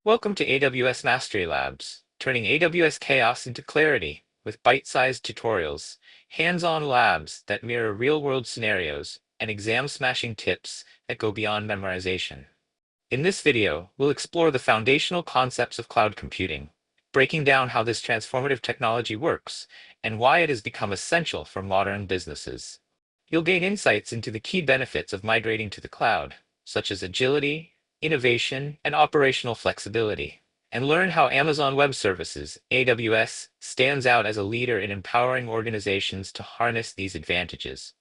Welcome to AWS Mastery Labs, turning AWS chaos into clarity with bite-sized tutorials, hands-on labs that mirror real-world scenarios, and exam-smashing tips that go beyond memorization. In this video, we'll explore the foundational concepts of cloud computing, breaking down how this transformative technology works and why it has become essential for modern businesses. You'll gain insights into the key benefits of migrating to the cloud, such as agility, innovation, and operational flexibility, and learn how Amazon Web Services, AWS, stands out as a leader in empowering organizations to harness these advantages.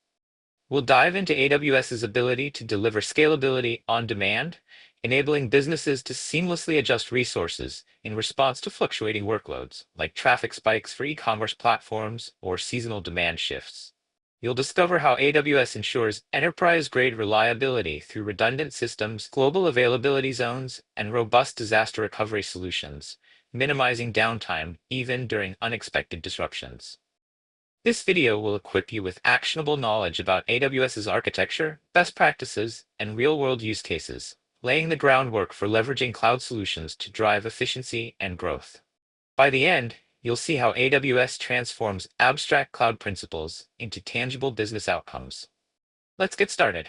We'll dive into AWS's ability to deliver scalability on demand, enabling businesses to seamlessly adjust resources in response to fluctuating workloads, like traffic spikes for e-commerce platforms or seasonal demand shifts. You'll discover how AWS ensures enterprise-grade reliability through redundant systems, global availability zones, and robust disaster recovery solutions, minimizing downtime even during unexpected disruptions. This video will equip you with actionable knowledge about AWS's architecture, best practices, and real-world use cases, laying the groundwork for leveraging cloud solutions to drive efficiency and growth. By the end, you'll see how AWS transforms abstract cloud principles into tangible business outcomes. Let's get started.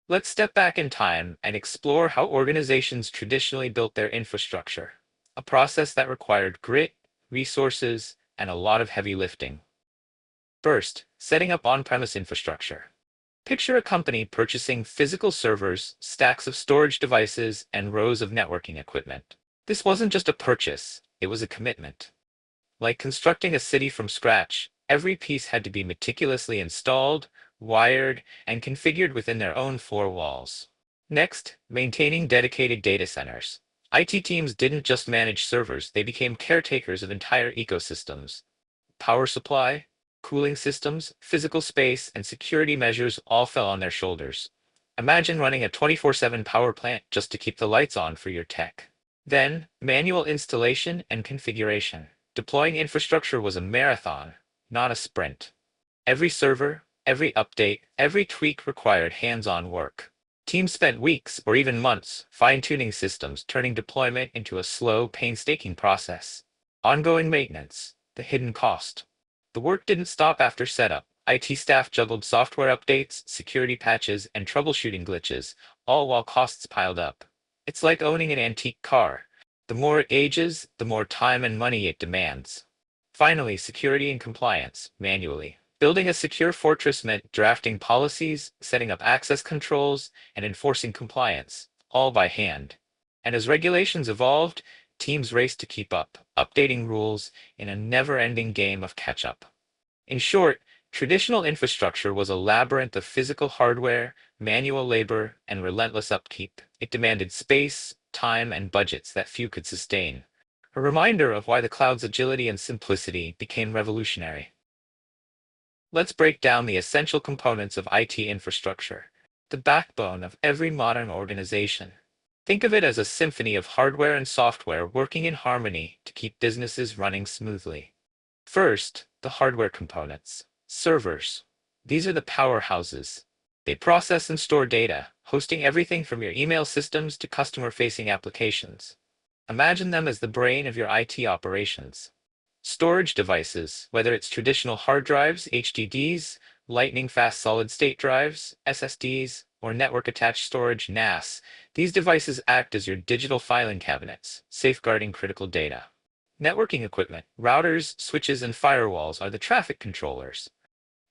Let's step back in time and explore how organizations traditionally built their infrastructure, a process that required grit, resources, and a lot of heavy lifting. First, setting up on-premise infrastructure. Picture a company purchasing physical servers, stacks of storage devices, and rows of networking equipment. This wasn't just a purchase, it was a commitment. Like constructing a city from scratch, every piece had to be meticulously installed, wired, and configured within their own four walls. Next, maintaining dedicated data centers. IT teams didn't just manage servers, they became caretakers of entire ecosystems. Power supply, cooling systems, physical space, and security measures all fell on their shoulders. Imagine running a 24/7 power plant just to keep the lights on for your tech. Then, manual installation and configuration. Deploying infrastructure was a marathon, not a sprint. Every server, every update, every tweak required hands-on work. Teams spent weeks or even months fine-tuning systems, turning deployment into a slow, painstaking process. Ongoing maintenance, the hidden cost. The work didn't stop after setup. IT staff juggled software updates, security patches, and troubleshooting glitches, all while costs piled up. It's like owning an antique car. The more it ages, the more time and money it demands. Finally, security and compliance, manually. Building a secure fortress meant drafting policies, setting up access controls, and enforcing compliance, all by hand. And as regulations evolved, teams raced to keep up, updating rules in a never-ending game of catch-up. In short, traditional infrastructure was a labyrinth of physical hardware, manual labor, and relentless upkeep. It demanded space, time, and budgets that few could sustain. A reminder of why the cloud's agility and simplicity became revolutionary. Let's break down the essential components of IT infrastructure, the backbone of every modern organization. Think of it as a symphony of hardware and software working in harmony to keep businesses running smoothly. First, the hardware components. Servers. These are the powerhouses. They process and store data, hosting everything from your email systems to customer-facing applications. Imagine them as the brain of your IT operations. Storage devices, whether it's traditional hard drives, HDDs, lightning-fast solid-state drives, SSDs, or network-attached storage, NAS, these devices act as your digital filing cabinets, safeguarding critical data. Networking equipment, routers, switches, and firewalls are the traffic controllers.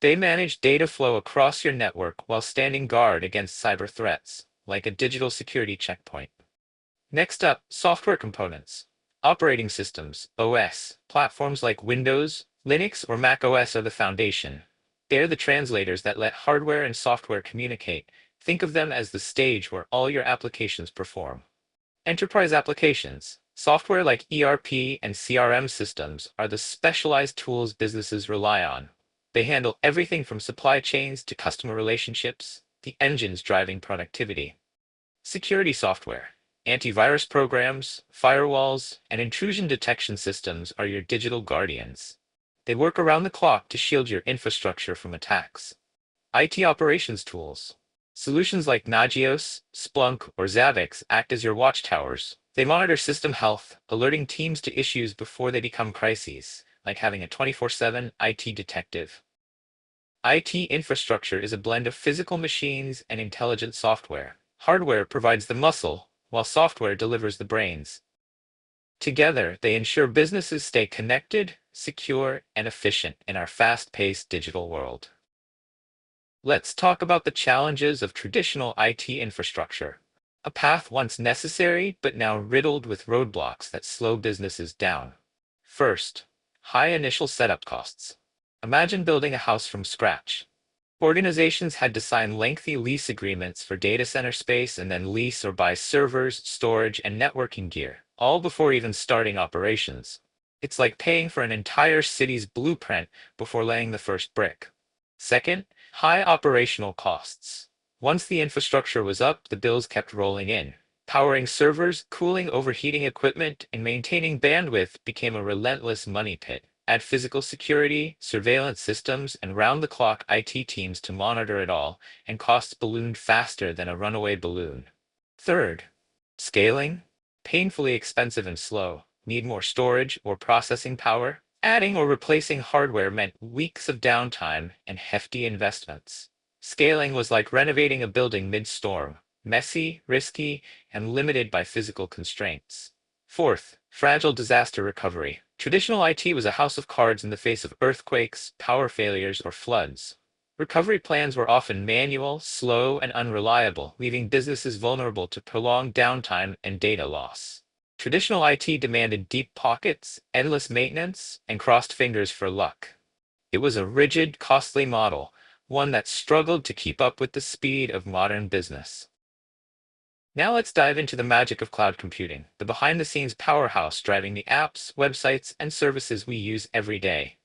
They manage data flow across your network while standing guard against cyber threats, like a digital security checkpoint. Next up, software components. Operating systems, OS, platforms like Windows, Linux, or Mac OS are the foundation. They're the translators that let hardware and software communicate. Think of them as the stage where all your applications perform. Enterprise applications, software like ERP and CRM systems are the specialized tools businesses rely on. They handle everything from supply chains to customer relationships, the engines driving productivity. Security software. Antivirus programs, firewalls, and intrusion detection systems are your digital guardians. They work around the clock to shield your infrastructure from attacks. IT operations tools. Solutions like Nagios, Splunk, or Zabbix act as your watchtowers, They monitor system health, alerting teams to issues before they become crises, like having a 24/7 IT detective. IT infrastructure is a blend of physical machines and intelligent software. Hardware provides the muscle, while software delivers the brains. Together, they ensure businesses stay connected, secure, and efficient in our fast-paced digital world. Let's talk about the challenges of traditional IT infrastructure. A path once necessary, but now riddled with roadblocks that slow businesses down. First, high initial setup costs. Imagine building a house from scratch. Organizations had to sign lengthy lease agreements for data center space and then lease or buy servers, storage, and networking gear, all before even starting operations. It's like paying for an entire city's blueprint before laying the first brick. Second, high operational costs. Once the infrastructure was up, the bills kept rolling in. Powering servers, cooling overheating equipment, and maintaining bandwidth became a relentless money pit. Add physical security, surveillance systems, and round-the-clock IT teams to monitor it all, and costs ballooned faster than a runaway balloon. Third, scaling. Painfully expensive and slow. Need more storage or processing power? Adding or replacing hardware meant weeks of downtime and hefty investments. Scaling was like renovating a building mid-storm, messy, risky, and limited by physical constraints. Fourth, fragile disaster recovery. Traditional IT was a house of cards in the face of earthquakes, power failures, or floods. Recovery plans were often manual, slow, and unreliable, leaving businesses vulnerable to prolonged downtime and data loss. Traditional IT demanded deep pockets, endless maintenance, and crossed fingers for luck. It was a rigid, costly model, one that struggled to keep up with the speed of modern business. Now let's dive into the magic of cloud computing, the behind-the-scenes powerhouse driving the apps, websites, and services we use every day.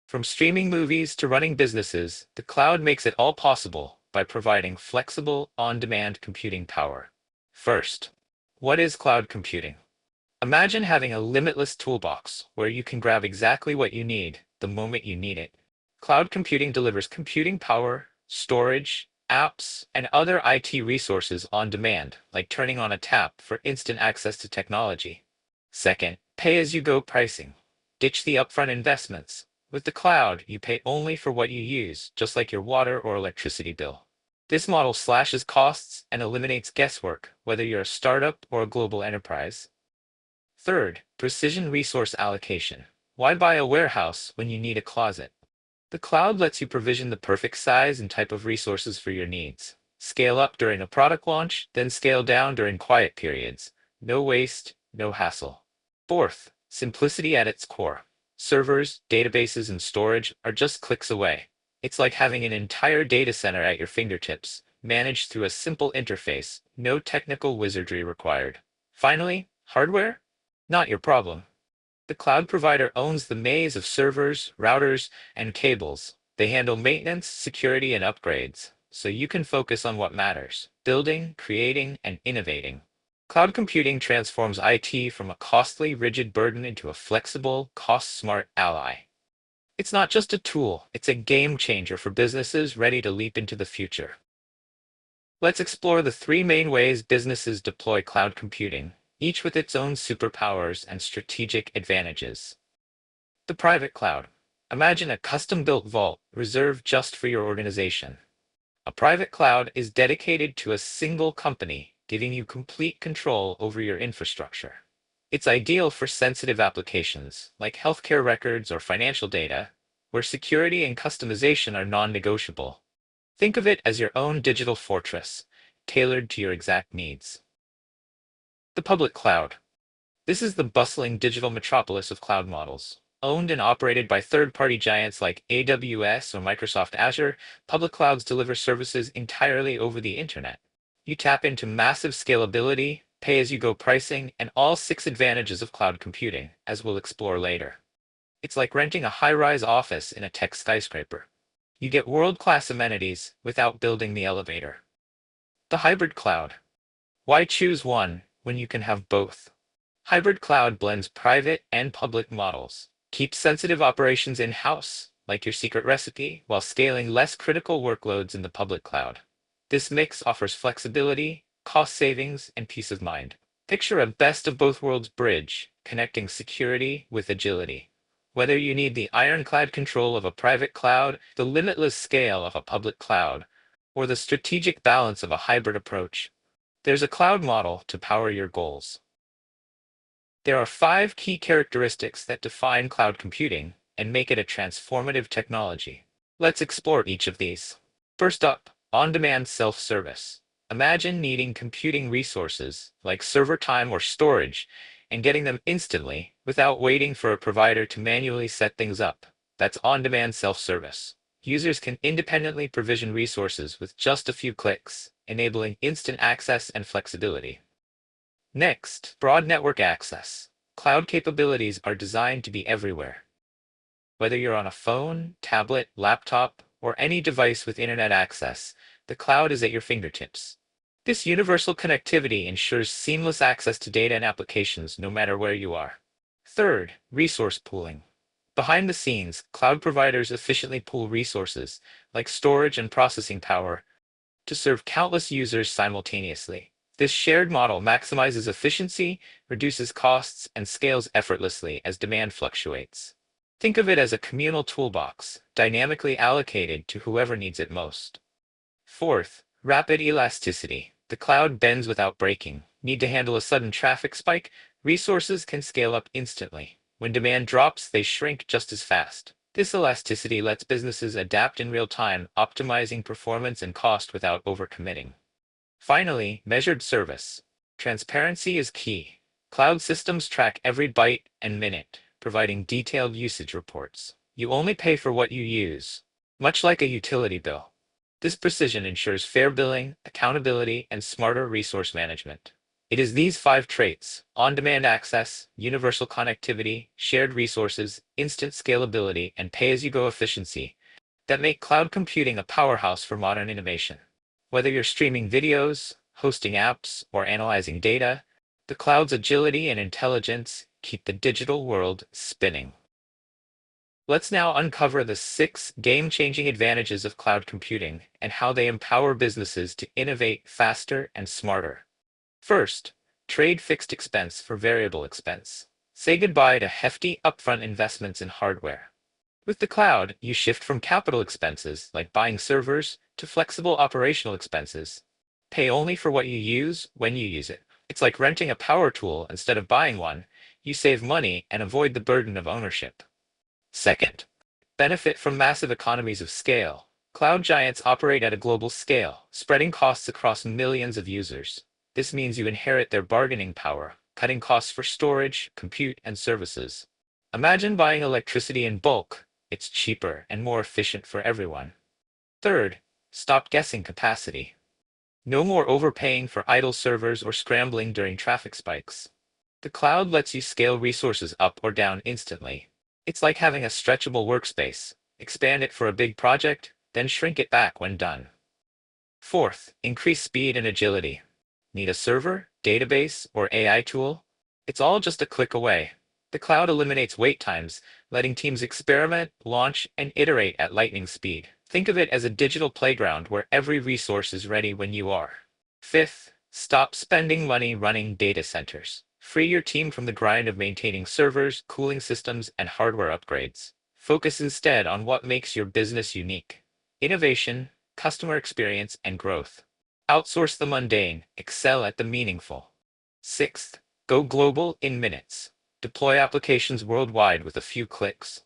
From streaming movies to running businesses, the cloud makes it all possible by providing flexible, on-demand computing power. First, what is cloud computing? Imagine having a limitless toolbox where you can grab exactly what you need the moment you need it. Cloud computing delivers computing power, storage, apps, and other IT resources on demand, like turning on a tap for instant access to technology. Second, pay-as-you-go pricing. Ditch the upfront investments. With the cloud, you pay only for what you use, just like your water or electricity bill. This model slashes costs and eliminates guesswork, whether you're a startup or a global enterprise. Third, precision resource allocation. Why buy a warehouse when you need a closet? The cloud lets you provision the perfect size and type of resources for your needs. Scale up during a product launch, then scale down during quiet periods. No waste, no hassle. Fourth, simplicity at its core. Servers, databases, and storage are just clicks away. It's like having an entire data center at your fingertips, managed through a simple interface, no technical wizardry required. Finally, hardware? Not your problem. The cloud provider owns the maze of servers, routers, and cables. They handle maintenance, security, and upgrades, so you can focus on what matters, building, creating, and innovating. Cloud computing transforms IT from a costly, rigid burden into a flexible, cost-smart ally. It's not just a tool, it's a game changer for businesses ready to leap into the future. Let's explore the three main ways businesses deploy cloud computing, each with its own superpowers and strategic advantages. The private cloud. Imagine a custom-built vault reserved just for your organization. A private cloud is dedicated to a single company, giving you complete control over your infrastructure. It's ideal for sensitive applications, like healthcare records or financial data, where security and customization are non-negotiable. Think of it as your own digital fortress, tailored to your exact needs. The public cloud. This is the bustling digital metropolis of cloud models. Owned and operated by third-party giants like AWS or Microsoft Azure, public clouds deliver services entirely over the internet. You tap into massive scalability, pay-as-you-go pricing, and all six advantages of cloud computing, as we'll explore later. It's like renting a high-rise office in a tech skyscraper. You get world-class amenities without building the elevator. The hybrid cloud. Why choose one when you can have both? Hybrid cloud blends private and public models. Keeps sensitive operations in-house, like your secret recipe, while scaling less critical workloads in the public cloud. This mix offers flexibility, cost savings, and peace of mind. Picture a best of both worlds bridge, connecting security with agility. Whether you need the ironclad control of a private cloud, the limitless scale of a public cloud, or the strategic balance of a hybrid approach, there's a cloud model to power your goals. There are five key characteristics that define cloud computing and make it a transformative technology. Let's explore each of these. First up, on-demand self-service. Imagine needing computing resources like server time or storage and getting them instantly without waiting for a provider to manually set things up. That's on-demand self-service. Users can independently provision resources with just a few clicks, enabling instant access and flexibility. Next, broad network access. Cloud capabilities are designed to be everywhere. Whether you're on a phone, tablet, laptop, or any device with internet access, the cloud is at your fingertips. This universal connectivity ensures seamless access to data and applications no matter where you are. Third, resource pooling. Behind the scenes, cloud providers efficiently pool resources, like storage and processing power, to serve countless users simultaneously. This shared model maximizes efficiency, reduces costs, and scales effortlessly as demand fluctuates. Think of it as a communal toolbox, dynamically allocated to whoever needs it most. Fourth, rapid elasticity. The cloud bends without breaking. Need to handle a sudden traffic spike? Resources can scale up instantly. When demand drops, they shrink just as fast. This elasticity lets businesses adapt in real time, optimizing performance and cost without overcommitting. Finally, measured service. Transparency is key. Cloud systems track every byte and minute, providing detailed usage reports. You only pay for what you use, much like a utility bill. This precision ensures fair billing, accountability, and smarter resource management. It is these five traits, on-demand access, universal connectivity, shared resources, instant scalability, and pay-as-you-go efficiency, that make cloud computing a powerhouse for modern innovation. Whether you're streaming videos, hosting apps, or analyzing data, the cloud's agility and intelligence keep the digital world spinning. Let's now uncover the 6 game-changing advantages of cloud computing and how they empower businesses to innovate faster and smarter. First, trade fixed expense for variable expense. Say goodbye to hefty upfront investments in hardware. With the cloud, you shift from capital expenses, like buying servers, to flexible operational expenses. Pay only for what you use when you use it. It's like renting a power tool instead of buying one. You save money and avoid the burden of ownership. Second, benefit from massive economies of scale. Cloud giants operate at a global scale, spreading costs across millions of users. This means you inherit their bargaining power, cutting costs for storage, compute, and services. Imagine buying electricity in bulk. It's cheaper and more efficient for everyone. Third, stop guessing capacity. No more overpaying for idle servers or scrambling during traffic spikes. The cloud lets you scale resources up or down instantly. It's like having a stretchable workspace. Expand it for a big project, then shrink it back when done. Fourth, increase speed and agility. Need a server, database, or AI tool? It's all just a click away. The cloud eliminates wait times, letting teams experiment, launch, and iterate at lightning speed. Think of it as a digital playground where every resource is ready when you are. Fifth, stop spending money running data centers. Free your team from the grind of maintaining servers, cooling systems, and hardware upgrades. Focus instead on what makes your business unique: innovation, customer experience, and growth. Outsource the mundane, excel at the meaningful. Sixth, go global in minutes. Deploy applications worldwide with a few clicks.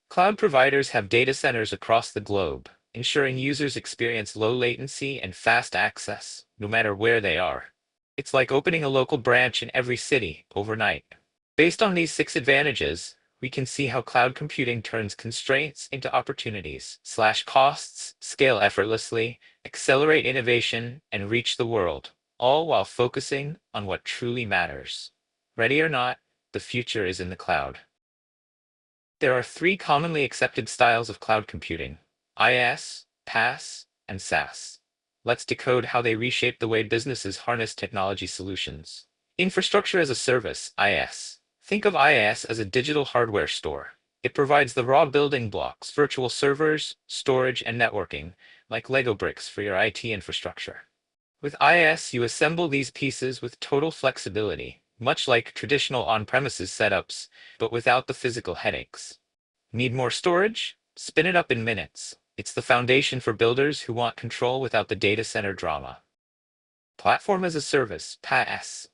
Cloud providers have data centers across the globe, ensuring users experience low latency and fast access, no matter where they are. It's like opening a local branch in every city overnight. Based on these 6 advantages, we can see how cloud computing turns constraints into opportunities, slash costs, scale effortlessly, accelerate innovation, and reach the world, all while focusing on what truly matters. Ready or not, the future is in the cloud. There are 3 commonly accepted styles of cloud computing: IaaS, PaaS, and SaaS. Let's decode how they reshape the way businesses harness technology solutions. Infrastructure as a service, IaaS. Think of IaaS as a digital hardware store. It provides the raw building blocks, virtual servers, storage, and networking, like Lego bricks for your IT infrastructure. With IaaS, you assemble these pieces with total flexibility, much like traditional on-premises setups, but without the physical headaches. Need more storage? Spin it up in minutes. It's the foundation for builders who want control without the data center drama. Platform as a Service, PaaS.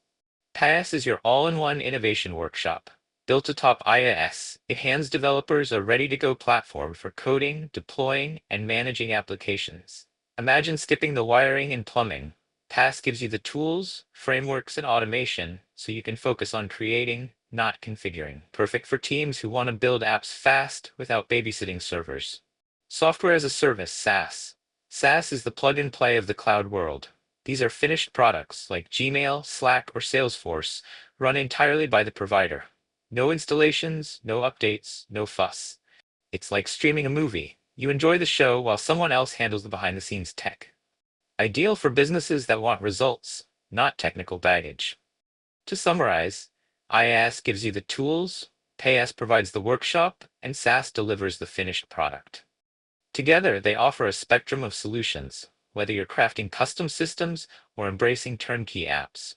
PaaS is your all-in-one innovation workshop. Built atop IaaS, it hands developers a ready-to-go platform for coding, deploying, and managing applications. Imagine skipping the wiring and plumbing. PaaS gives you the tools, frameworks, and automation so you can focus on creating, not configuring. Perfect for teams who want to build apps fast without babysitting servers. Software as a Service, SaaS. SaaS is the plug-and-play of the cloud world. These are finished products like Gmail, Slack, or Salesforce, run entirely by the provider. No installations, no updates, no fuss. It's like streaming a movie. You enjoy the show while someone else handles the behind-the-scenes tech. Ideal for businesses that want results, not technical baggage. To summarize, IaaS gives you the tools, PaaS provides the workshop, and SaaS delivers the finished product. Together, they offer a spectrum of solutions, whether you're crafting custom systems or embracing turnkey apps.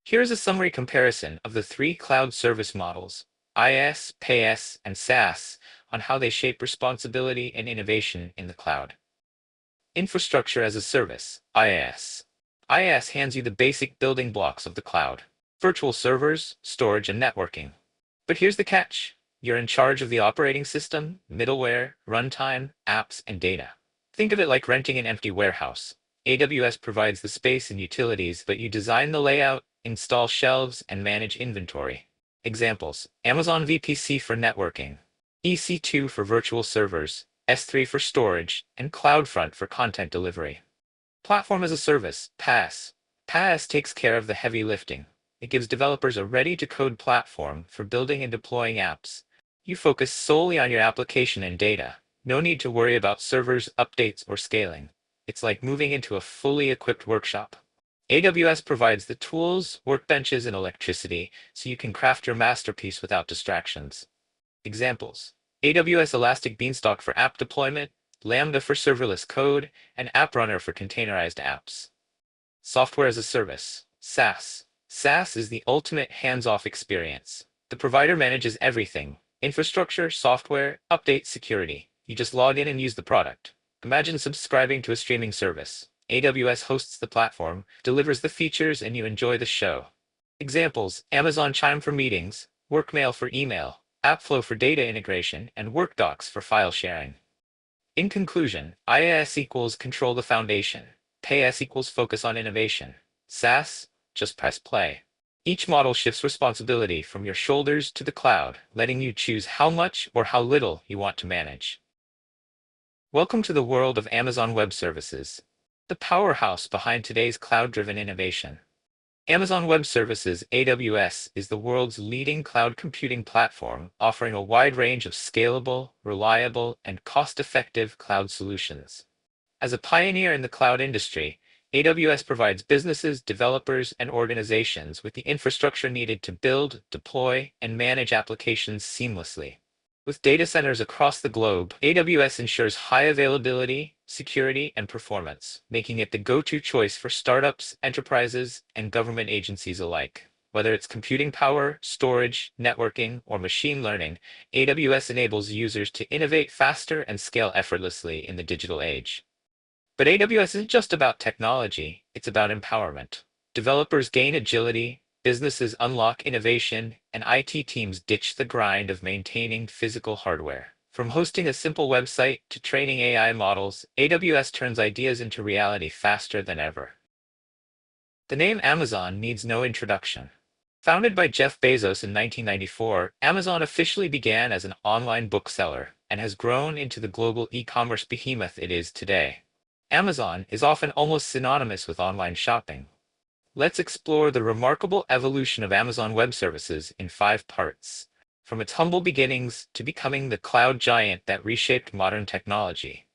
Here's a summary comparison of the three cloud service models, IaaS, PaaS, and SaaS, on how they shape responsibility and innovation in the cloud. Infrastructure as a Service, IaaS. IaaS hands you the basic building blocks of the cloud: virtual servers, storage, and networking. But here's the catch. You're in charge of the operating system, middleware, runtime, apps, and data. Think of it like renting an empty warehouse. AWS provides the space and utilities, but you design the layout, install shelves, and manage inventory. Examples: Amazon VPC for networking, EC2 for virtual servers, S3 for storage, and CloudFront for content delivery. Platform as a Service, PaaS. PaaS takes care of the heavy lifting. It gives developers a ready-to-code platform for building and deploying apps. You focus solely on your application and data. No need to worry about servers, updates, or scaling. It's like moving into a fully equipped workshop. AWS provides the tools, workbenches, and electricity so you can craft your masterpiece without distractions. Examples: AWS Elastic Beanstalk for app deployment, Lambda for serverless code, and AppRunner for containerized apps. Software as a Service, SaaS. SaaS is the ultimate hands-off experience. The provider manages everything: infrastructure, software, updates, security. You just log in and use the product. Imagine subscribing to a streaming service. AWS hosts the platform, delivers the features, and you enjoy the show. Examples: Amazon Chime for meetings, Workmail for email, AppFlow for data integration, and WorkDocs for file sharing. In conclusion, IaaS equals control the foundation. PaaS equals focus on innovation. SaaS, just press play. Each model shifts responsibility from your shoulders to the cloud, letting you choose how much or how little you want to manage. Welcome to the world of Amazon Web Services, the powerhouse behind today's cloud-driven innovation. Amazon Web Services, AWS, is the world's leading cloud computing platform, offering a wide range of scalable, reliable, and cost-effective cloud solutions. As a pioneer in the cloud industry, AWS provides businesses, developers, and organizations with the infrastructure needed to build, deploy, and manage applications seamlessly. With data centers across the globe, AWS ensures high availability, security, and performance, making it the go-to choice for startups, enterprises, and government agencies alike. Whether it's computing power, storage, networking, or machine learning, AWS enables users to innovate faster and scale effortlessly in the digital age. But AWS isn't just about technology, it's about empowerment. Developers gain agility, businesses unlock innovation, and IT teams ditch the grind of maintaining physical hardware. From hosting a simple website to training AI models, AWS turns ideas into reality faster than ever. The name Amazon needs no introduction. Founded by Jeff Bezos in 1994, Amazon officially began as an online bookseller and has grown into the global e-commerce behemoth it is today. Amazon is often almost synonymous with online shopping. Let's explore the remarkable evolution of Amazon Web Services in 5 parts, from its humble beginnings to becoming the cloud giant that reshaped modern technology.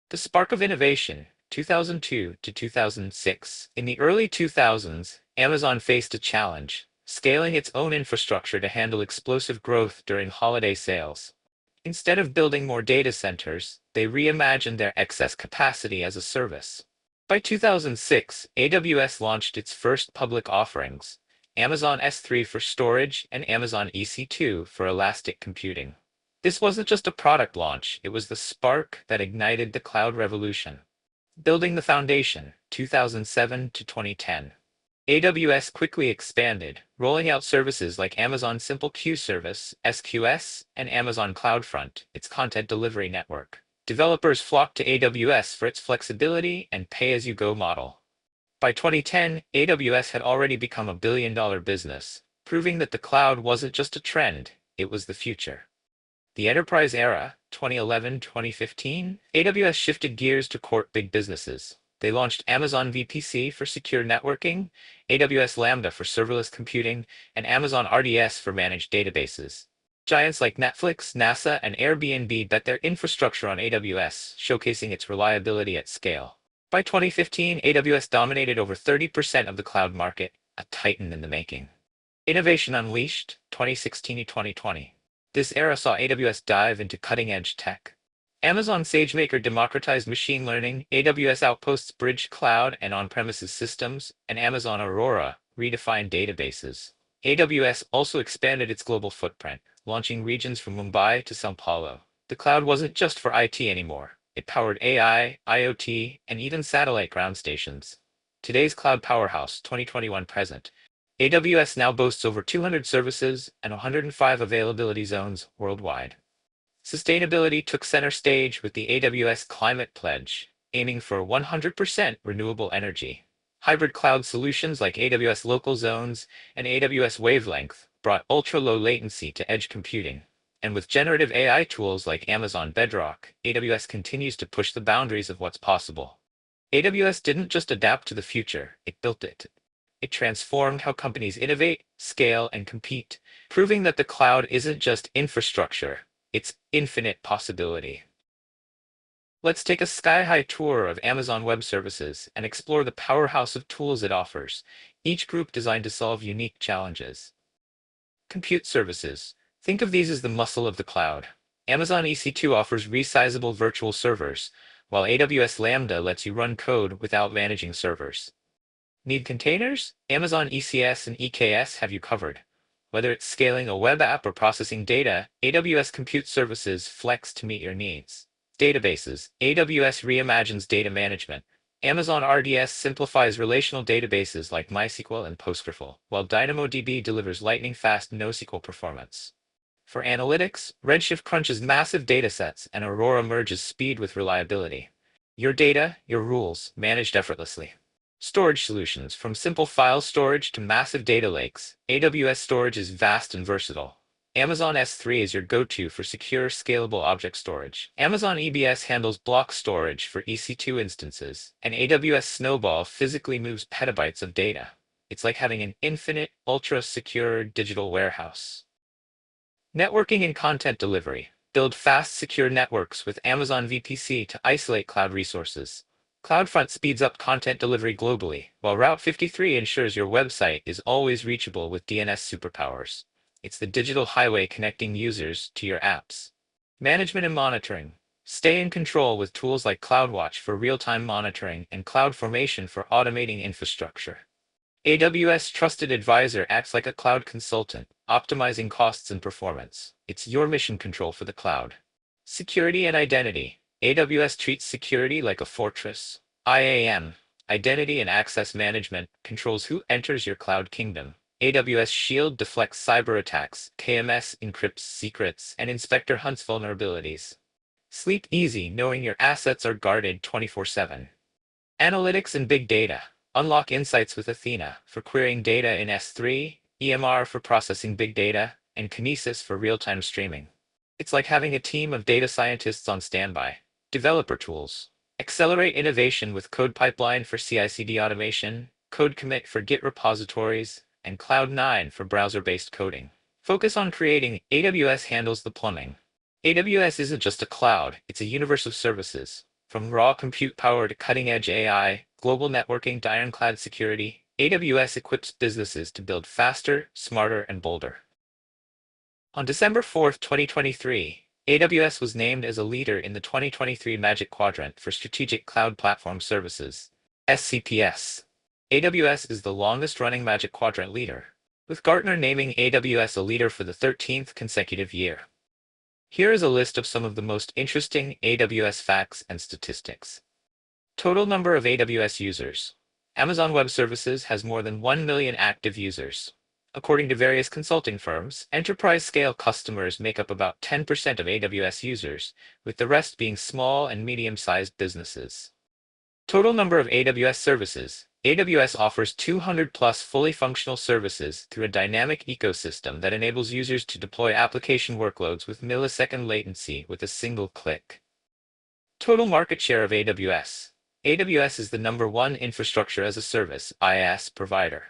The spark of innovation, 2002 to 2006. In the early 2000s, Amazon faced a challenge: scaling its own infrastructure to handle explosive growth during holiday sales. Instead of building more data centers, they reimagined their excess capacity as a service. By 2006, AWS launched its first public offerings, Amazon S3 for storage and Amazon EC2 for elastic computing. This wasn't just a product launch, it was the spark that ignited the cloud revolution. Building the foundation, 2007 to 2010. AWS quickly expanded, rolling out services like Amazon Simple Queue Service, SQS, and Amazon CloudFront, its content delivery network. Developers flocked to AWS for its flexibility and pay-as-you-go model. By 2010, AWS had already become a billion-dollar business, proving that the cloud wasn't just a trend, it was the future. The enterprise era, 2011-2015, AWS shifted gears to court big businesses. They launched Amazon VPC for secure networking, AWS Lambda for serverless computing, and Amazon RDS for managed databases. Giants like Netflix, NASA, and Airbnb bet their infrastructure on AWS, showcasing its reliability at scale. By 2015, AWS dominated over 30% of the cloud market, a titan in the making. Innovation Unleashed, 2016 to 2020. This era saw AWS dive into cutting-edge tech. Amazon SageMaker democratized machine learning, AWS Outposts bridged cloud and on-premises systems, and Amazon Aurora redefined databases. AWS also expanded its global footprint, launching regions from Mumbai to São Paulo. The cloud wasn't just for IT anymore. It powered AI, IoT, and even satellite ground stations. Today's cloud powerhouse, 2021 present. AWS now boasts over 200 services and 105 availability zones worldwide. Sustainability took center stage with the AWS Climate Pledge, aiming for 100% renewable energy. Hybrid cloud solutions like AWS Local Zones and AWS Wavelength brought ultra-low latency to edge computing. And with generative AI tools like Amazon Bedrock, AWS continues to push the boundaries of what's possible. AWS didn't just adapt to the future, it built it. It transformed how companies innovate, scale, and compete, proving that the cloud isn't just infrastructure, it's infinite possibility. Let's take a sky-high tour of Amazon Web Services and explore the powerhouse of tools it offers, each group designed to solve unique challenges. Compute services. Think of these as the muscle of the cloud. Amazon EC2 offers resizable virtual servers, while AWS Lambda lets you run code without managing servers. Need containers? Amazon ECS and EKS have you covered. Whether it's scaling a web app or processing data, AWS Compute Services flex to meet your needs. Databases. AWS reimagines data management. Amazon RDS simplifies relational databases like MySQL and PostgreSQL, while DynamoDB delivers lightning-fast NoSQL performance. For analytics, Redshift crunches massive datasets and Aurora merges speed with reliability. Your data, your rules, managed effortlessly. Storage solutions. From simple file storage to massive data lakes, AWS storage is vast and versatile. Amazon S3 is your go-to for secure, scalable object storage. Amazon EBS handles block storage for EC2 instances, and AWS Snowball physically moves petabytes of data. It's like having an infinite, ultra-secure digital warehouse. Networking and content delivery. Build fast, secure networks with Amazon VPC to isolate cloud resources. CloudFront speeds up content delivery globally, while Route 53 ensures your website is always reachable with DNS superpowers. It's the digital highway connecting users to your apps. Management and monitoring. Stay in control with tools like CloudWatch for real-time monitoring and CloudFormation for automating infrastructure. AWS Trusted Advisor acts like a cloud consultant, optimizing costs and performance. It's your mission control for the cloud. Security and identity. AWS treats security like a fortress. IAM, Identity and Access Management, controls who enters your cloud kingdom. AWS Shield deflects cyber attacks, KMS encrypts secrets, and Inspector hunts vulnerabilities. Sleep easy knowing your assets are guarded 24/7. Analytics and big data. Unlock insights with Athena for querying data in S3, EMR for processing big data, and Kinesis for real-time streaming. It's like having a team of data scientists on standby. Developer tools. Accelerate innovation with Code Pipeline for CI/CD automation, Code Commit for Git repositories, and Cloud9 for browser-based coding. Focus on creating. AWS handles the plumbing. AWS isn't just a cloud, it's a universe of services. From raw compute power to cutting-edge AI, global networking to ironclad security, AWS equips businesses to build faster, smarter, and bolder. On December 4, 2023, AWS was named as a leader in the 2023 Magic Quadrant for Strategic Cloud Platform Services. SCPS. AWS is the longest-running Magic Quadrant leader, with Gartner naming AWS a leader for the 13th consecutive year. Here is a list of some of the most interesting AWS facts and statistics. Total number of AWS users. Amazon Web Services has more than 1 million active users. According to various consulting firms, enterprise-scale customers make up about 10% of AWS users, with the rest being small and medium-sized businesses. Total number of AWS services. AWS offers 200 plus fully functional services through a dynamic ecosystem that enables users to deploy application workloads with millisecond latency with a single click. Total market share of AWS. AWS is the #1 infrastructure as a service (IaaS) provider.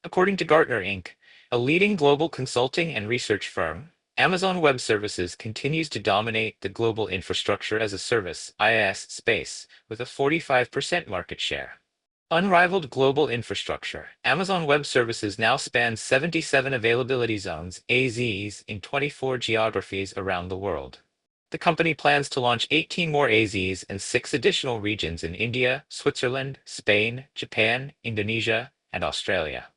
According to Gartner Inc., a leading global consulting and research firm, Amazon Web Services continues to dominate the global infrastructure as a service (IaaS) space with a 45% market share. Unrivaled global infrastructure. Amazon Web Services now spans 77 availability zones (AZs) in 24 geographies around the world. The company plans to launch 18 more AZs and 6 additional regions in India, Switzerland, Spain, Japan, Indonesia, and Australia.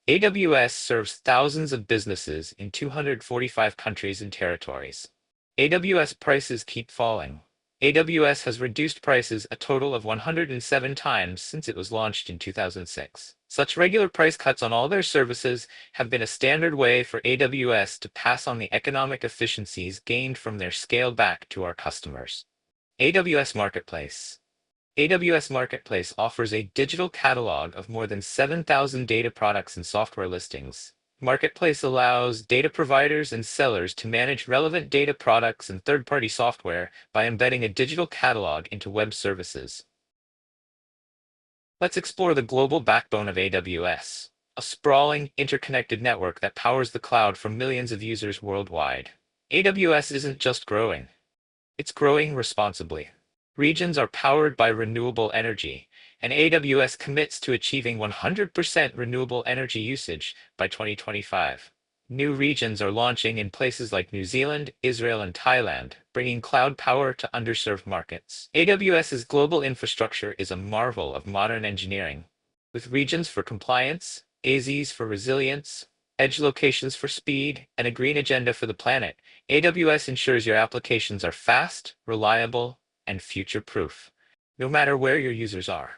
AWS serves thousands of businesses in 245 countries and territories. AWS prices keep falling. AWS has reduced prices a total of 107 times since it was launched in 2006. Such regular price cuts on all their services have been a standard way for AWS to pass on the economic efficiencies gained from their scale back to our customers. AWS Marketplace. AWS Marketplace offers a digital catalog of more than 7,000 data products and software listings. Marketplace allows data providers and sellers to manage relevant data products and third-party software by embedding a digital catalog into web services. Let's explore the global backbone of AWS, a sprawling, interconnected network that powers the cloud for millions of users worldwide. AWS isn't just growing, it's growing responsibly. Regions are powered by renewable energy, and AWS commits to achieving 100% renewable energy usage by 2025. New regions are launching in places like New Zealand, Israel, and Thailand, bringing cloud power to underserved markets. AWS's global infrastructure is a marvel of modern engineering, with regions for compliance, AZs for resilience, edge locations for speed, and a green agenda for the planet. AWS ensures your applications are fast, reliable, and future-proof, no matter where your users are.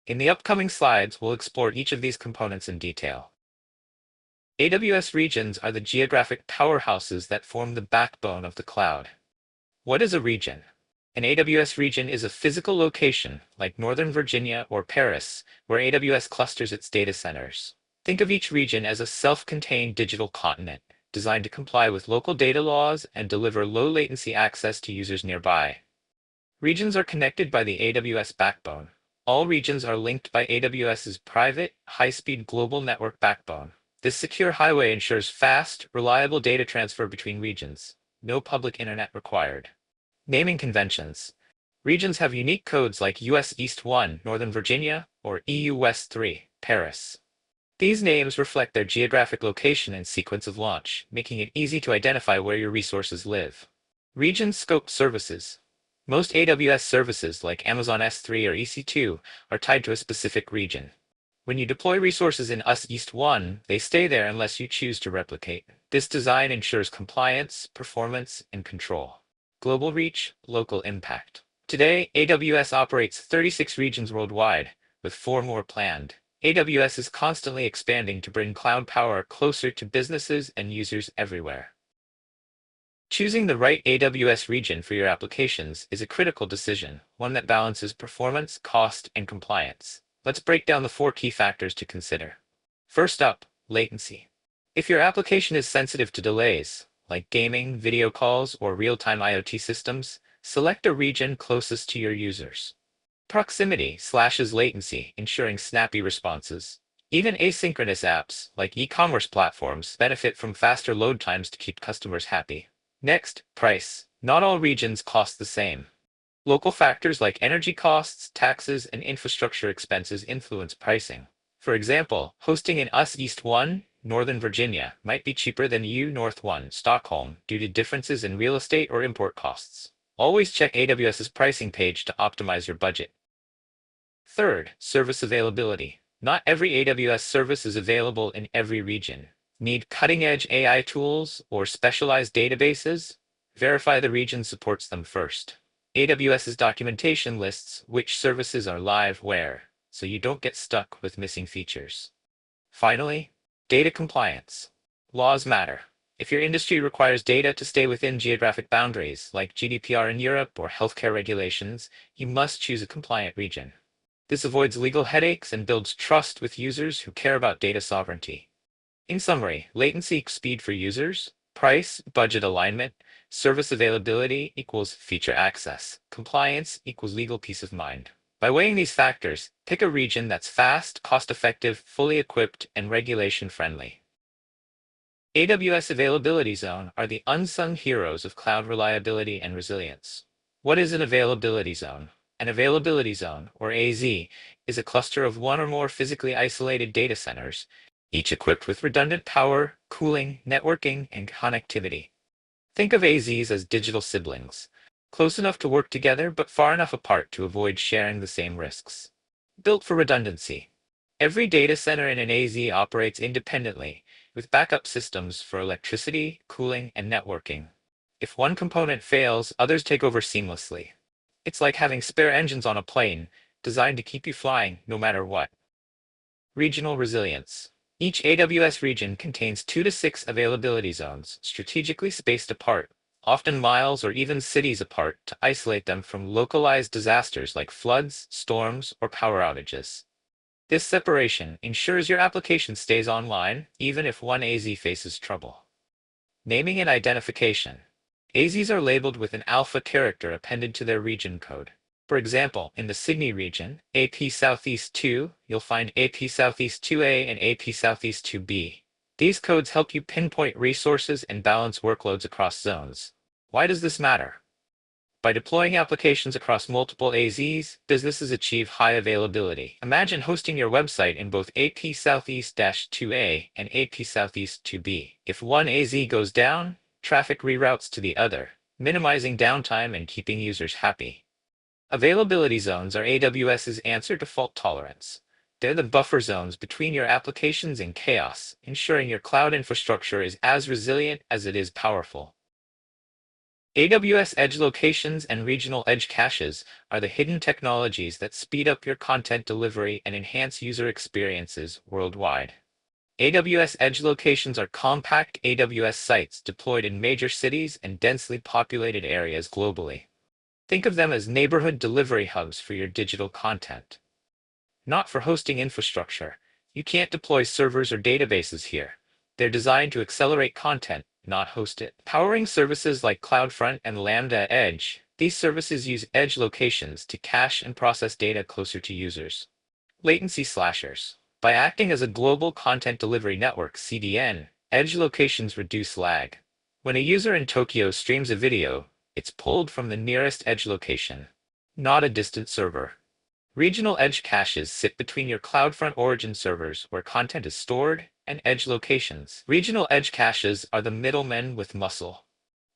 In the upcoming slides, we'll explore each of these components in detail. AWS regions are the geographic powerhouses that form the backbone of the cloud. What is a region? An AWS region is a physical location, like Northern Virginia or Paris, where AWS clusters its data centers. Think of each region as a self-contained digital continent, designed to comply with local data laws and deliver low-latency access to users nearby. Regions are connected by the AWS backbone. All regions are linked by AWS's private, high-speed global network backbone. This secure highway ensures fast, reliable data transfer between regions. No public internet required. Naming conventions. Regions have unique codes like US East 1, Northern Virginia, or EU West 3, Paris. These names reflect their geographic location and sequence of launch, making it easy to identify where your resources live. Region scope services. Most AWS services, like Amazon S3 or EC2, are tied to a specific region. When you deploy resources in US East 1, they stay there unless you choose to replicate. This design ensures compliance, performance, and control. Global reach, local impact. Today, AWS operates 36 regions worldwide, with 4 more planned. AWS is constantly expanding to bring cloud power closer to businesses and users everywhere. Choosing the right AWS region for your applications is a critical decision, one that balances performance, cost, and compliance. Let's break down the 4 key factors to consider. First up, latency. If your application is sensitive to delays, like gaming, video calls, or real-time IoT systems, select a region closest to your users. Proximity slashes latency, ensuring snappy responses. Even asynchronous apps, like e-commerce platforms, benefit from faster load times to keep customers happy. Next, price. Not all regions cost the same. Local factors like energy costs, taxes, and infrastructure expenses influence pricing. For example, hosting in US East 1, Northern Virginia, might be cheaper than EU North 1, Stockholm, due to differences in real estate or import costs. Always check AWS's pricing page to optimize your budget. Third, service availability. Not every AWS service is available in every region. Need cutting-edge AI tools or specialized databases? Verify the region supports them first. AWS's documentation lists which services are live where, so you don't get stuck with missing features. Finally, data compliance. Laws matter. If your industry requires data to stay within geographic boundaries, like GDPR in Europe or healthcare regulations, you must choose a compliant region. This avoids legal headaches and builds trust with users who care about data sovereignty. In summary, latency speed for users, price, budget alignment, service availability equals feature access, compliance equals legal peace of mind. By weighing these factors, pick a region that's fast, cost-effective, fully equipped, and regulation-friendly. AWS Availability Zone are the unsung heroes of cloud reliability and resilience. What is an availability zone? An availability zone, or AZ, is a cluster of one or more physically isolated data centers, each equipped with redundant power, cooling, networking, and connectivity. Think of AZs as digital siblings, close enough to work together but far enough apart to avoid sharing the same risks. Built for redundancy. Every data center in an AZ operates independently, with backup systems for electricity, cooling, and networking. If one component fails, others take over seamlessly. It's like having spare engines on a plane, designed to keep you flying no matter what. Regional resilience. Each AWS region contains 2 to 6 availability zones, strategically spaced apart, often miles or even cities apart, to isolate them from localized disasters like floods, storms, or power outages. This separation ensures your application stays online, even if one AZ faces trouble. Naming and identification. AZs are labeled with an alpha character appended to their region code. For example, in the Sydney region, AP Southeast 2, you'll find AP Southeast 2A and AP Southeast 2B. These codes help you pinpoint resources and balance workloads across zones. Why does this matter? By deploying applications across multiple AZs, businesses achieve high availability. Imagine hosting your website in both AP Southeast-2A and AP Southeast 2B. If one AZ goes down, traffic reroutes to the other, minimizing downtime and keeping users happy. Availability zones are AWS's answer to fault tolerance. They're the buffer zones between your applications and chaos, ensuring your cloud infrastructure is as resilient as it is powerful. AWS Edge Locations and Regional Edge Caches are the hidden technologies that speed up your content delivery and enhance user experiences worldwide. AWS Edge Locations are compact AWS sites deployed in major cities and densely populated areas globally. Think of them as neighborhood delivery hubs for your digital content. Not for hosting infrastructure. You can't deploy servers or databases here. They're designed to accelerate content, not host it. Powering services like CloudFront and Lambda Edge, these services use edge locations to cache and process data closer to users. Latency slashers. By acting as a global content delivery network (CDN), edge locations reduce lag. When a user in Tokyo streams a video, it's pulled from the nearest edge location, not a distant server. Regional edge caches sit between your CloudFront origin servers where content is stored and edge locations. Regional edge caches are the middlemen with muscle.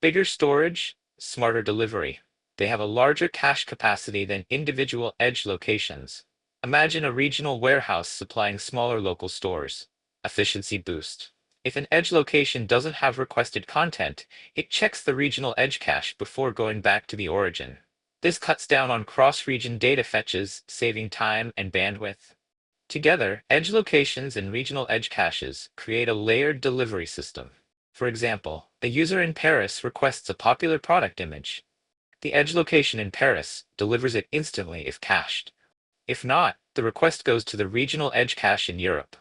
Bigger storage, smarter delivery. They have a larger cache capacity than individual edge locations. Imagine a regional warehouse supplying smaller local stores. Efficiency boost. If an edge location doesn't have requested content, it checks the regional edge cache before going back to the origin. This cuts down on cross-region data fetches, saving time and bandwidth. Together, edge locations and regional edge caches create a layered delivery system. For example, a user in Paris requests a popular product image. The edge location in Paris delivers it instantly if cached. If not, the request goes to the regional edge cache in Europe.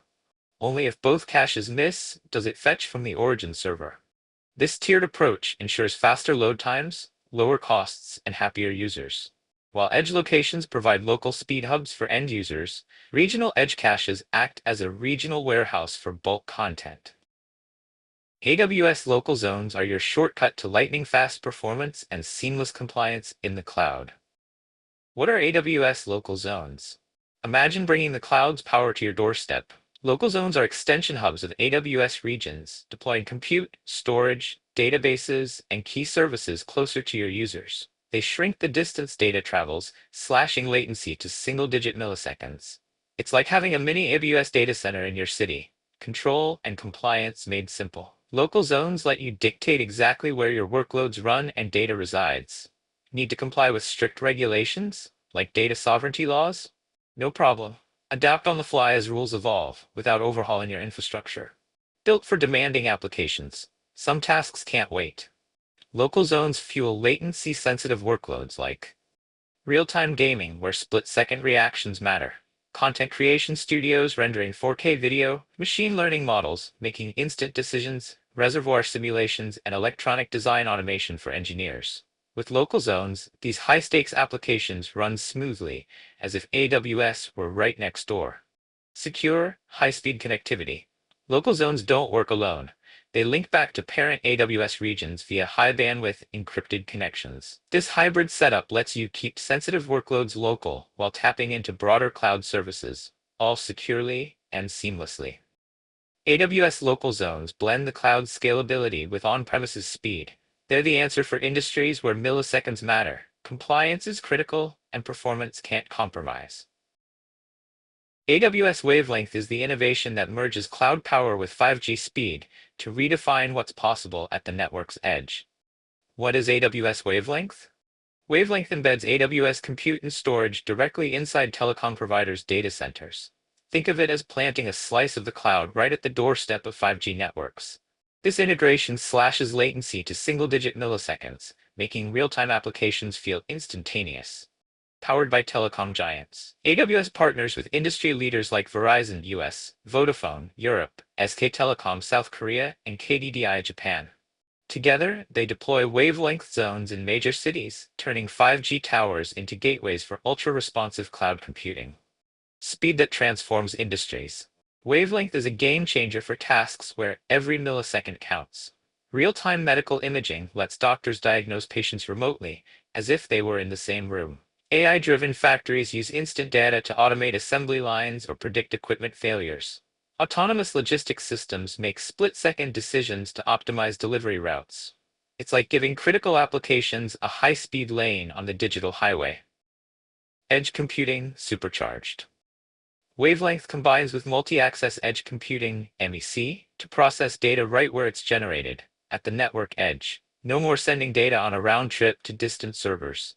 Only if both caches miss does it fetch from the origin server. This tiered approach ensures faster load times, lower costs, and happier users. While edge locations provide local speed hubs for end users, regional edge caches act as a regional warehouse for bulk content. AWS local zones are your shortcut to lightning-fast performance and seamless compliance in the cloud. What are AWS local zones? Imagine bringing the cloud's power to your doorstep. Local zones are extension hubs of AWS regions, deploying compute, storage, databases, and key services closer to your users. They shrink the distance data travels, slashing latency to single-digit milliseconds. It's like having a mini AWS data center in your city. Control and compliance made simple. Local zones let you dictate exactly where your workloads run and data resides. Need to comply with strict regulations, like data sovereignty laws? No problem. Adapt on the fly as rules evolve, without overhauling your infrastructure. Built for demanding applications. Some tasks can't wait. Local zones fuel latency-sensitive workloads like real-time gaming, where split-second reactions matter. Content creation studios rendering 4K video, machine learning models making instant decisions, reservoir simulations, and electronic design automation for engineers. With local zones, these high-stakes applications run smoothly, as if AWS were right next door. Secure, high-speed connectivity. Local zones don't work alone. They link back to parent AWS regions via high-bandwidth encrypted connections. This hybrid setup lets you keep sensitive workloads local while tapping into broader cloud services, all securely and seamlessly. AWS local zones blend the cloud's scalability with on-premises speed. They're the answer for industries where milliseconds matter, compliance is critical, and performance can't compromise. AWS Wavelength is the innovation that merges cloud power with 5G speed to redefine what's possible at the network's edge. What is AWS Wavelength? Wavelength embeds AWS compute and storage directly inside telecom providers' data centers. Think of it as planting a slice of the cloud right at the doorstep of 5G networks. This integration slashes latency to single-digit milliseconds, making real-time applications feel instantaneous. Powered by telecom giants. AWS partners with industry leaders like Verizon US, Vodafone Europe, SK Telecom South Korea, and KDDI Japan. Together, they deploy wavelength zones in major cities, turning 5G towers into gateways for ultra-responsive cloud computing. Speed that transforms industries. Wavelength is a game changer for tasks where every millisecond counts. Real-time medical imaging lets doctors diagnose patients remotely, as if they were in the same room. AI-driven factories use instant data to automate assembly lines or predict equipment failures. Autonomous logistics systems make split-second decisions to optimize delivery routes. It's like giving critical applications a high-speed lane on the digital highway. Edge computing supercharged. Wavelength combines with multi-access edge computing, MEC, to process data right where it's generated, at the network edge. No more sending data on a round trip to distant servers.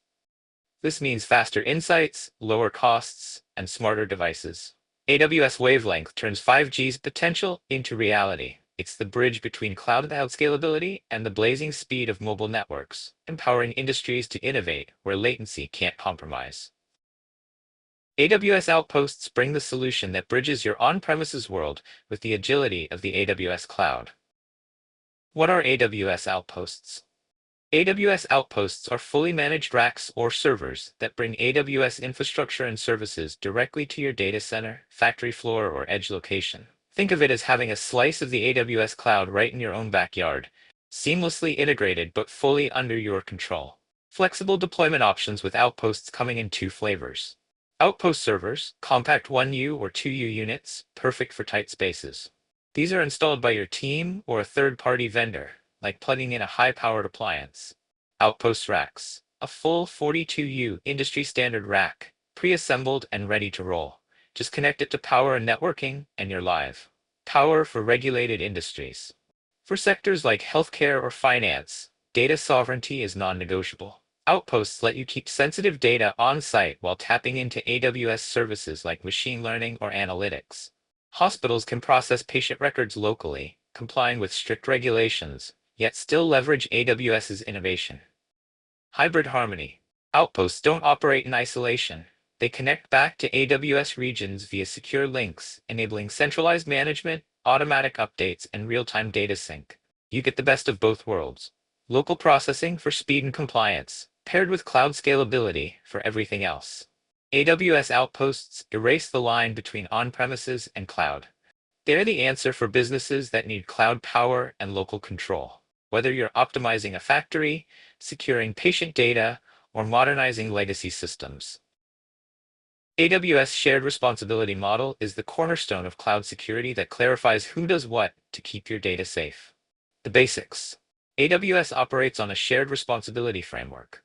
This means faster insights, lower costs, and smarter devices. AWS Wavelength turns 5G's potential into reality. It's the bridge between cloud scalability and the blazing speed of mobile networks, empowering industries to innovate where latency can't compromise. AWS Outposts bring the solution that bridges your on-premises world with the agility of the AWS cloud. What are AWS Outposts? AWS Outposts are fully managed racks or servers that bring AWS infrastructure and services directly to your data center, factory floor, or edge location. Think of it as having a slice of the AWS cloud right in your own backyard, seamlessly integrated but fully under your control. Flexible deployment options with Outposts coming in two flavors. Outpost servers, compact 1U or 2U units, perfect for tight spaces. These are installed by your team or a third-party vendor, like plugging in a high-powered appliance. Outpost racks, a full 42U industry-standard rack, pre-assembled and ready to roll. Just connect it to power and networking, and you're live. Power for regulated industries. For sectors like healthcare or finance, data sovereignty is non-negotiable. Outposts let you keep sensitive data on-site while tapping into AWS services like machine learning or analytics. Hospitals can process patient records locally, complying with strict regulations, yet still leverage AWS's innovation. Hybrid harmony. Outposts don't operate in isolation. They connect back to AWS regions via secure links, enabling centralized management, automatic updates, and real-time data sync. You get the best of both worlds. Local processing for speed and compliance, paired with cloud scalability for everything else. AWS Outposts erase the line between on-premises and cloud. They're the answer for businesses that need cloud power and local control. Whether you're optimizing a factory, securing patient data, or modernizing legacy systems. AWS Shared Responsibility Model is the cornerstone of cloud security that clarifies who does what to keep your data safe. The basics. AWS operates on a shared responsibility framework.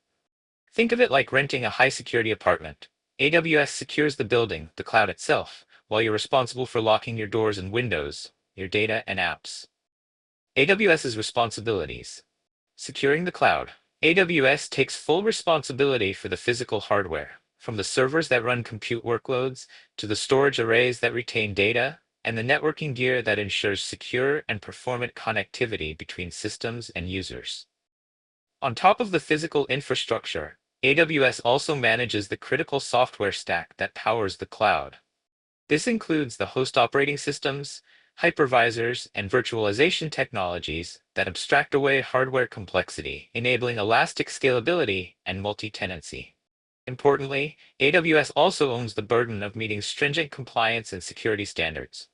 Think of it like renting a high-security apartment. AWS secures the building, the cloud itself, while you're responsible for locking your doors and windows, your data and apps. AWS's responsibilities. Securing the cloud. AWS takes full responsibility for the physical hardware, from the servers that run compute workloads to the storage arrays that retain data, and the networking gear that ensures secure and performant connectivity between systems and users. On top of the physical infrastructure, AWS also manages the critical software stack that powers the cloud. This includes the host operating systems, hypervisors, and virtualization technologies that abstract away hardware complexity, enabling elastic scalability and multi-tenancy. Importantly, AWS also owns the burden of meeting stringent compliance and security standards.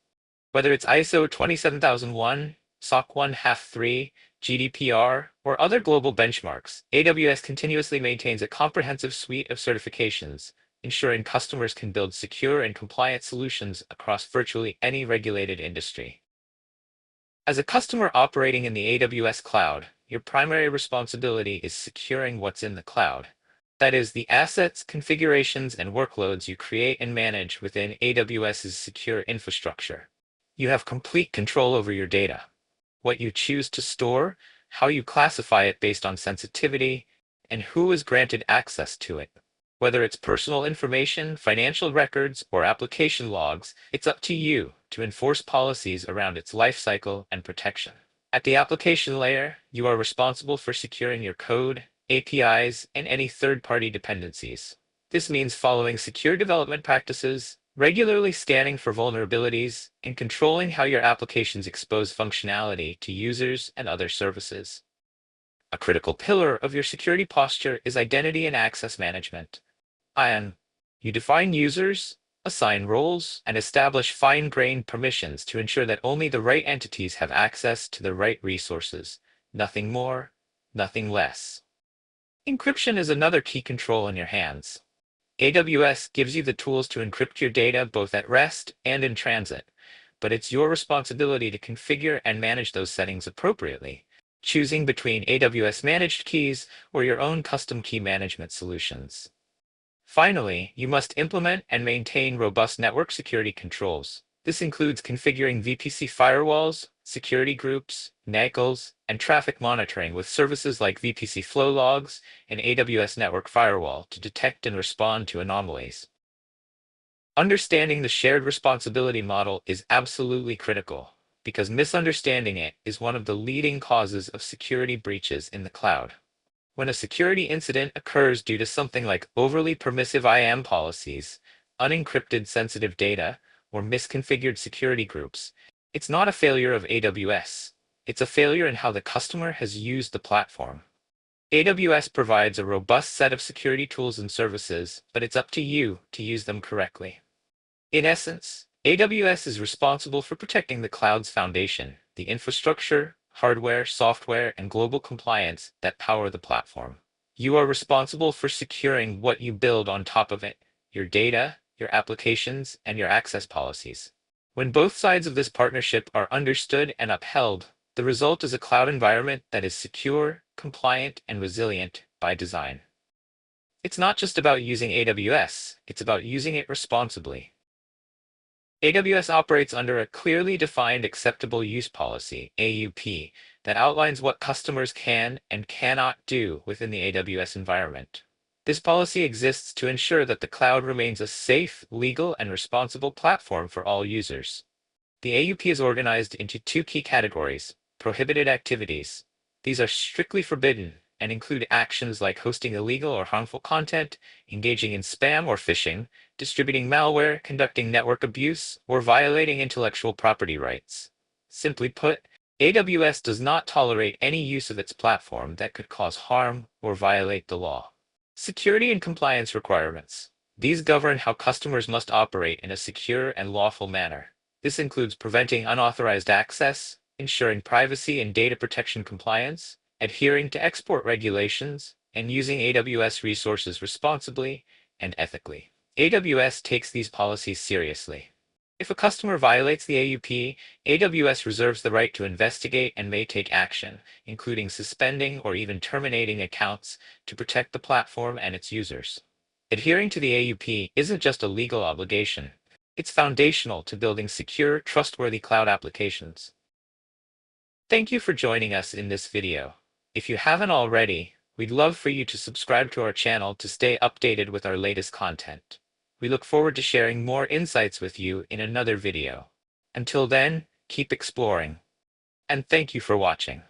Whether it's ISO 27001, SOC 1 HAF 3, GDPR, or other global benchmarks, AWS continuously maintains a comprehensive suite of certifications, ensuring customers can build secure and compliant solutions across virtually any regulated industry. As a customer operating in the AWS cloud, your primary responsibility is securing what's in the cloud. That is, the assets, configurations, and workloads you create and manage within AWS's secure infrastructure. You have complete control over your data, what you choose to store, how you classify it based on sensitivity, and who is granted access to it. Whether it's personal information, financial records, or application logs, it's up to you to enforce policies around its lifecycle and protection. At the application layer, you are responsible for securing your code, APIs, and any third-party dependencies. This means following secure development practices, regularly scanning for vulnerabilities, and controlling how your applications expose functionality to users and other services. A critical pillar of your security posture is identity and access management. IAM. You define users, assign roles, and establish fine-grained permissions to ensure that only the right entities have access to the right resources. Nothing more, nothing less. Encryption is another key control in your hands. AWS gives you the tools to encrypt your data both at rest and in transit, but it's your responsibility to configure and manage those settings appropriately, choosing between AWS managed keys or your own custom key management solutions. Finally, you must implement and maintain robust network security controls. This includes configuring VPC firewalls, security groups, NACLs, and traffic monitoring with services like VPC flow logs and AWS Network Firewall to detect and respond to anomalies. Understanding the shared responsibility model is absolutely critical, because misunderstanding it is one of the leading causes of security breaches in the cloud. When a security incident occurs due to something like overly permissive IAM policies, unencrypted sensitive data, or misconfigured security groups, it's not a failure of AWS. It's a failure in how the customer has used the platform. AWS provides a robust set of security tools and services, but it's up to you to use them correctly. In essence, AWS is responsible for protecting the cloud's foundation, the infrastructure, hardware, software, and global compliance that power the platform. You are responsible for securing what you build on top of it, your data, your applications, and your access policies. When both sides of this partnership are understood and upheld, the result is a cloud environment that is secure, compliant, and resilient by design. It's not just about using AWS, it's about using it responsibly. AWS operates under a clearly defined acceptable use policy, AUP, that outlines what customers can and cannot do within the AWS environment. This policy exists to ensure that the cloud remains a safe, legal, and responsible platform for all users. The AUP is organized into two key categories: prohibited activities. These are strictly forbidden and include actions like hosting illegal or harmful content, engaging in spam or phishing, distributing malware, conducting network abuse, or violating intellectual property rights. Simply put, AWS does not tolerate any use of its platform that could cause harm or violate the law. Security and compliance requirements. These govern how customers must operate in a secure and lawful manner. This includes preventing unauthorized access, ensuring privacy and data protection compliance, adhering to export regulations, and using AWS resources responsibly and ethically. AWS takes these policies seriously. If a customer violates the AUP, AWS reserves the right to investigate and may take action, including suspending or even terminating accounts to protect the platform and its users. Adhering to the AUP isn't just a legal obligation. It's foundational to building secure, trustworthy cloud applications. Thank you for joining us in this video. If you haven't already, we'd love for you to subscribe to our channel to stay updated with our latest content. We look forward to sharing more insights with you in another video. Until then, keep exploring. And thank you for watching.